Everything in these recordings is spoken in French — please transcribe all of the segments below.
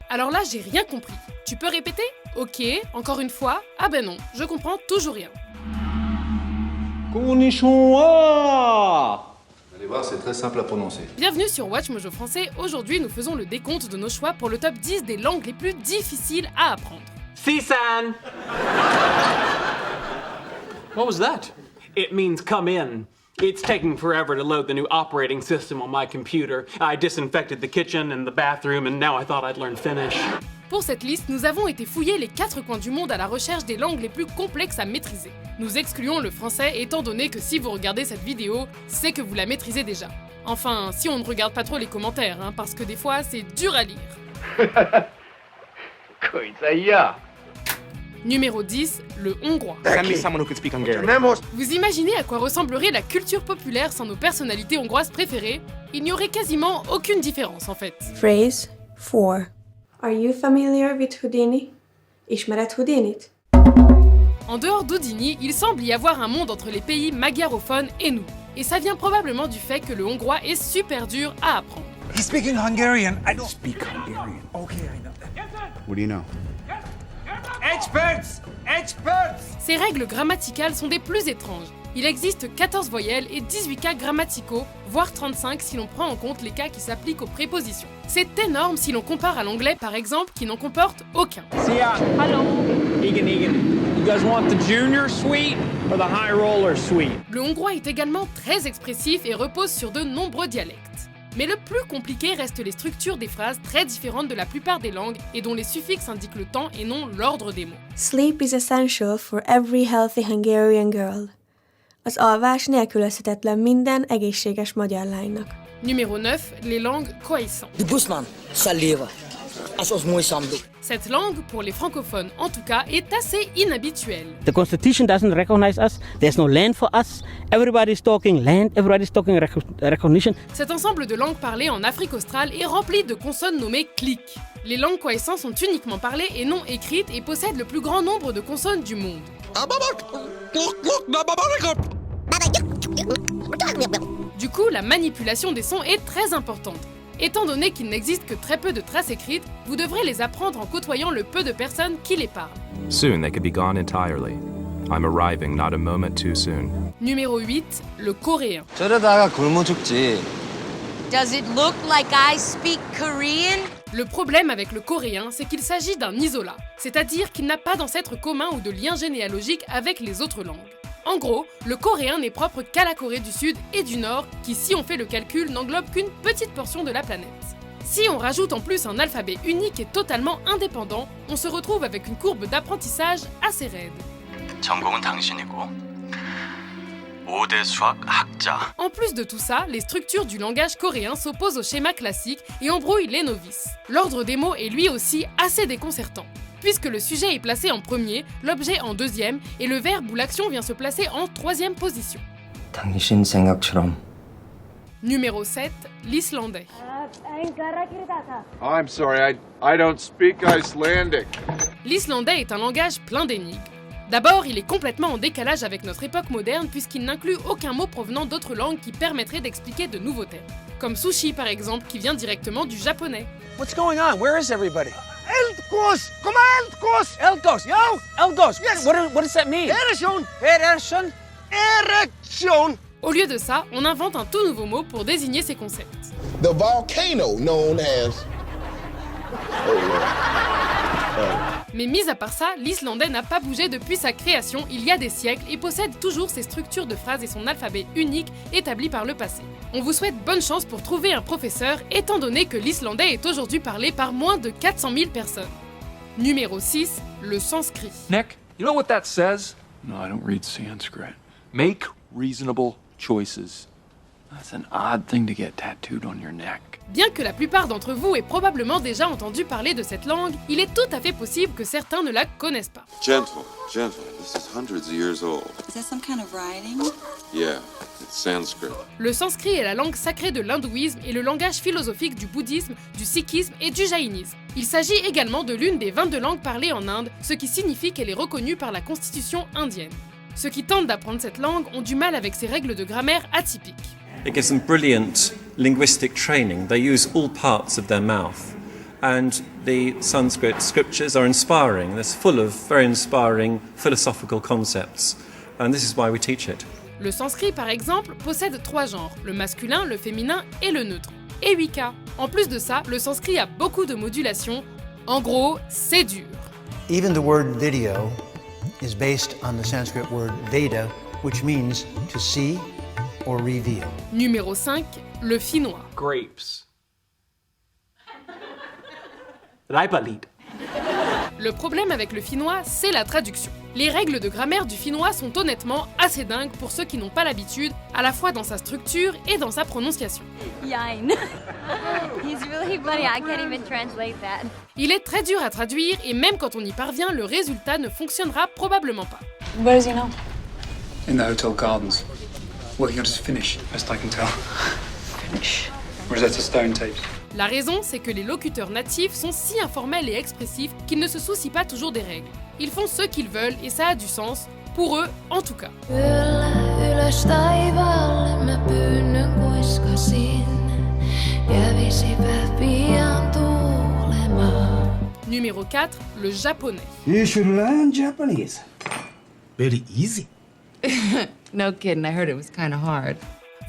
Alors là, j'ai rien compris. Tu peux répéter? Ok, encore une fois? Ah ben non, je comprends toujours rien. Konnichiwa! Vous allez voir, c'est très simple à prononcer. Bienvenue sur Watch Mojo Français. Aujourd'hui, nous faisons le décompte de nos choix pour le top 10 des langues les plus difficiles à apprendre. Sisan! What was that? It means come in. It's taking forever to load the new operating system on my computer. I disinfected the kitchen and the bathroom, and now I thought I'd learn Finnish. Pour cette liste, nous avons été fouiller les 4 coins du monde à la recherche des langues les plus complexes à maîtriser. Nous excluons le français étant donné que si vous regardez cette vidéo, c'est que vous la maîtrisez déjà. Enfin, si on ne regarde pas trop les commentaires, parce que des fois, c'est dur à lire. Numéro 10, le hongrois. Vous imaginez à quoi ressemblerait la culture populaire sans nos personnalités hongroises préférées? Il n'y aurait quasiment aucune différence en fait. Phrase 4. Are you familiar with Houdini? Ismered Houdinit? En dehors d'Houdini, il semble y avoir un monde entre les pays magyarophones et nous. Et ça vient probablement du fait que le hongrois est super dur à apprendre. He's speaking Hungarian. I don't speak Hungarian. Okay, I know that. What do you know? Experts! Experts! Ces règles grammaticales sont des plus étranges. Il existe 14 voyelles et 18 cas grammaticaux, voire 35 si l'on prend en compte les cas qui s'appliquent aux prépositions. C'est énorme si l'on compare à l'anglais par exemple, qui n'en comporte aucun. Hello. Egan. You guys want the junior suite or the high roller suite? Le hongrois est également très expressif et repose sur de nombreux dialectes. Mais le plus compliqué reste les structures des phrases très différentes de la plupart des langues et dont les suffixes indiquent le temps et non l'ordre des mots. Sleep is essential for every healthy Hungarian girl. Az alvás nélkülözhetetlen minden egészséges magyar lánynak. Numéro 9, les langues cohaïssantes. Cette langue, pour les francophones en tout cas, est assez inhabituelle. The Constitution doesn't recognize us. There's no land for us. Everybody's talking land. Everybody's talking recognition. Cet ensemble de langues parlées en Afrique australe est rempli de consonnes nommées clics. Les langues cohaïssantes sont uniquement parlées et non écrites et possèdent le plus grand nombre de consonnes du monde. Du coup, la manipulation des sons est très importante. Étant donné qu'il n'existe que très peu de traces écrites, vous devrez les apprendre en côtoyant le peu de personnes qui les parlent. Soon they could be gone entirely. I'm arriving not a moment too soon. Numéro 8, le coréen. Does it look like I speak Korean? Le problème avec le coréen, c'est qu'il s'agit d'un isolat, c'est-à-dire qu'il n'a pas d'ancêtre commun ou de lien généalogique avec les autres langues. En gros, le coréen n'est propre qu'à la Corée du Sud et du Nord, qui, si on fait le calcul, n'englobe qu'une petite portion de la planète. Si on rajoute en plus un alphabet unique et totalement indépendant, on se retrouve avec une courbe d'apprentissage assez raide. En plus de tout ça, les structures du langage coréen s'opposent au schéma classique et embrouillent les novices. L'ordre des mots est lui aussi assez déconcertant. Puisque le sujet est placé en premier, l'objet en deuxième et le verbe ou l'action vient se placer en troisième position. Numéro 7, l'islandais. I'm sorry, I don't speak Icelandic. L'islandais est un langage plein d'énigmes. D'abord, il est complètement en décalage avec notre époque moderne puisqu'il n'inclut aucun mot provenant d'autres langues qui permettrait d'expliquer de nouveaux termes. Comme sushi par exemple, qui vient directement du japonais. What's going on? Where is everybody? Elkos! Come on, Elkos! Elkos, yo! Elkos! Yes! What does that mean? Erection! Erection! Erection! Au lieu de ça, on invente un tout nouveau mot pour désigner ces concepts. The volcano known as... Mais mis à part ça, l'islandais n'a pas bougé depuis sa création il y a des siècles et possède toujours ses structures de phrases et son alphabet unique établi par le passé. On vous souhaite bonne chance pour trouver un professeur, étant donné que l'islandais est aujourd'hui parlé par moins de 400 000 personnes. Numéro 6, le sanskrit. Nick, you know what that says? No, I don't read Sanskrit. Make reasonable choices. That's an odd thing to get tattooed on your neck. Bien que la plupart d'entre vous aient probablement déjà entendu parler de cette langue, il est tout à fait possible que certains ne la connaissent pas. Gentle. This is hundreds of years old. Is that some kind of writing? Yeah, it's Sanskrit. Le sanskrit est la langue sacrée de l'hindouisme et le langage philosophique du bouddhisme, du sikhisme et du jaïnisme. Il s'agit également de l'une des 22 langues parlées en Inde, ce qui signifie qu'elle est reconnue par la constitution indienne. Ceux qui tentent d'apprendre cette langue ont du mal avec ses règles de grammaire atypiques. It gives them brilliant linguistic training. They use all parts of their mouth. and the Sanskrit scriptures are inspiring. They're full of very inspiring philosophical concepts, and this is why we teach it. Le sanskrit, par exemple, possède 3 genres, le masculin, le féminin et le neutre, et 8 cas. En plus de ça, le sanskrit a beaucoup de modulations. En gros, c'est dur. Even the word video is based on the Sanskrit word Veda, which means to see or reveal. Numéro 5, le finnois. Grapes. Reipalit. Le problème avec le finnois, c'est la traduction. Les règles de grammaire du finnois sont honnêtement assez dingues pour ceux qui n'ont pas l'habitude, à la fois dans sa structure et dans sa prononciation. Yine. He's really funny, I can't even translate that. Il est très dur à traduire et même quand on y parvient, le résultat ne fonctionnera probablement pas. Where is he now? In the hotel gardens. Working on his finish, best I can tell. Finish. Rosetta Stone tapes. La raison, c'est que les locuteurs natifs sont si informels et expressifs qu'ils ne se soucient pas toujours des règles. Ils font ce qu'ils veulent et ça a du sens, pour eux en tout cas. Numéro 4, le japonais. You should learn Japanese. Very easy. No kidding, I heard it was kind of hard.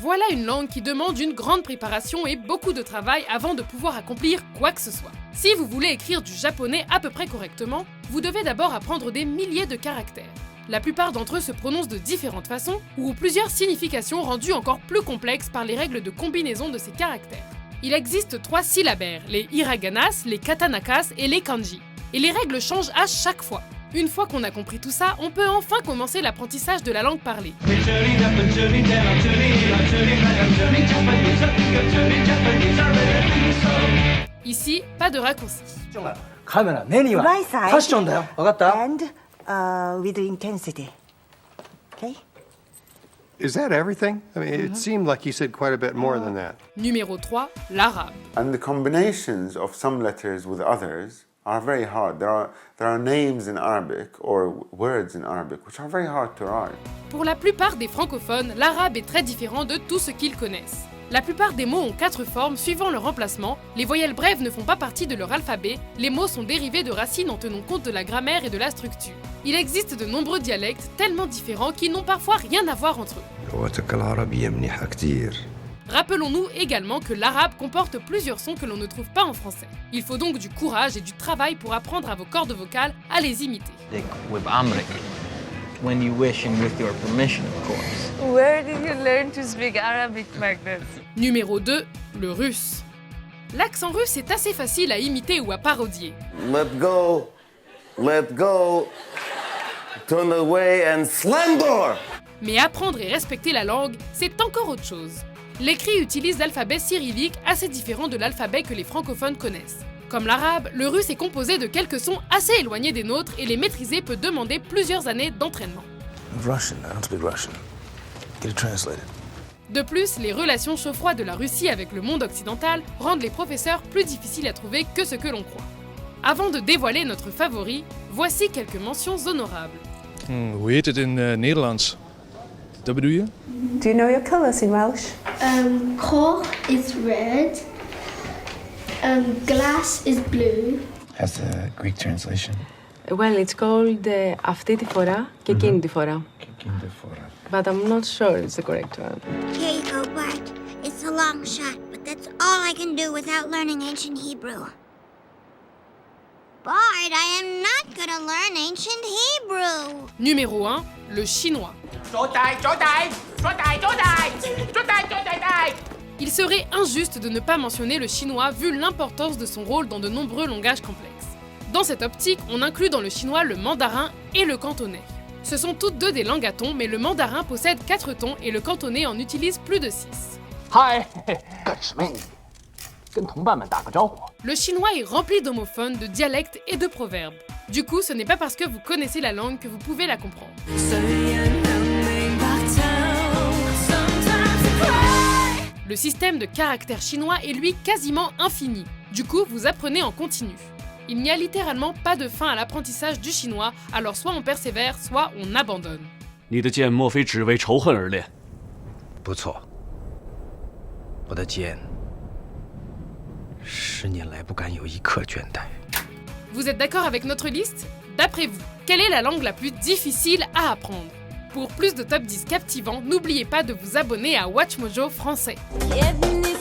Voilà une langue qui demande une grande préparation et beaucoup de travail avant de pouvoir accomplir quoi que ce soit. Si vous voulez écrire du japonais à peu près correctement, vous devez d'abord apprendre des milliers de caractères. La plupart d'entre eux se prononcent de différentes façons ou ont plusieurs significations rendues encore plus complexes par les règles de combinaison de ces caractères. Il existe 3 syllabaires, les hiraganas, les katanakas et les kanji. Et les règles changent à chaque fois. Une fois qu'on a compris tout ça, on peut enfin commencer l'apprentissage de la langue parlée. Ici, pas de raccourci. And with intensity. Okay? Is that everything? I mean, it seemed like he said quite a bit more than that. Numéro 3, l'arabe. And the combinations of some letters with others are very hard. There are names in Arabic or words in Arabic which are very hard to write. Pour la plupart des francophones, l'arabe est très différent de tout ce qu'ils connaissent. La plupart des mots ont 4 formes suivant leur emplacement, les voyelles brèves ne font pas partie de leur alphabet, les mots sont dérivés de racines en tenant compte de la grammaire et de la structure. Il existe de nombreux dialectes tellement différents qu'ils n'ont parfois rien à voir entre eux. Rappelons-nous également que l'arabe comporte plusieurs sons que l'on ne trouve pas en français. Il faut donc du courage et du travail pour apprendre à vos cordes vocales à les imiter. When you wish and with your permission, of course. Where did you learn to speak Arabic, Magnus? Numéro 2, le russe. L'accent russe est assez facile à imiter ou à parodier. Let go, turn away and slumber. Mais apprendre et respecter la langue, c'est encore autre chose. L'écrit utilise l'alphabet cyrillique assez différent de l'alphabet que les francophones connaissent. Comme l'arabe, le russe est composé de quelques sons assez éloignés des nôtres et les maîtriser peut demander plusieurs années d'entraînement. De plus, les relations chaud-froid de la Russie avec le monde occidental rendent les professeurs plus difficiles à trouver que ce que l'on croit. Avant de dévoiler notre favori, voici quelques mentions honorables. Hoe heet het in Nederlands? Dat bedoel je? Do you know your colours in Welsh? Cork is red. Glass is blue. Has a Greek translation. Well, it's called αυτή τη φορά και εκείνη τη φορά. But I'm not sure it's the correct one. Here you go, Bart. It's a long shot, but that's all I can do without learning ancient Hebrew. Bart, I am not gonna learn ancient Hebrew. Numéro 1, le chinois. Il serait injuste de ne pas mentionner le chinois vu l'importance de son rôle dans de nombreux langages complexes. Dans cette optique, on inclut dans le chinois le mandarin et le cantonais. Ce sont toutes deux des langues à tons, mais le mandarin possède 4 tons et le cantonais en utilise plus de 6. Hi. Le chinois est rempli d'homophones, de dialectes et de proverbes. Du coup, ce n'est pas parce que vous connaissez la langue que vous pouvez la comprendre. Le système de caractères chinois est lui quasiment infini. Du coup, vous apprenez en continu. Il n'y a littéralement pas de fin à l'apprentissage du chinois, alors soit on persévère, soit on abandonne. 你的剑莫非只为仇恨而练？不错，我的剑10年来不敢有一刻倦怠。 Vous êtes d'accord avec notre liste? D'après vous, quelle est la langue la plus difficile à apprendre? Pour plus de top 10 captivants, n'oubliez pas de vous abonner à WatchMojo français. Bienvenue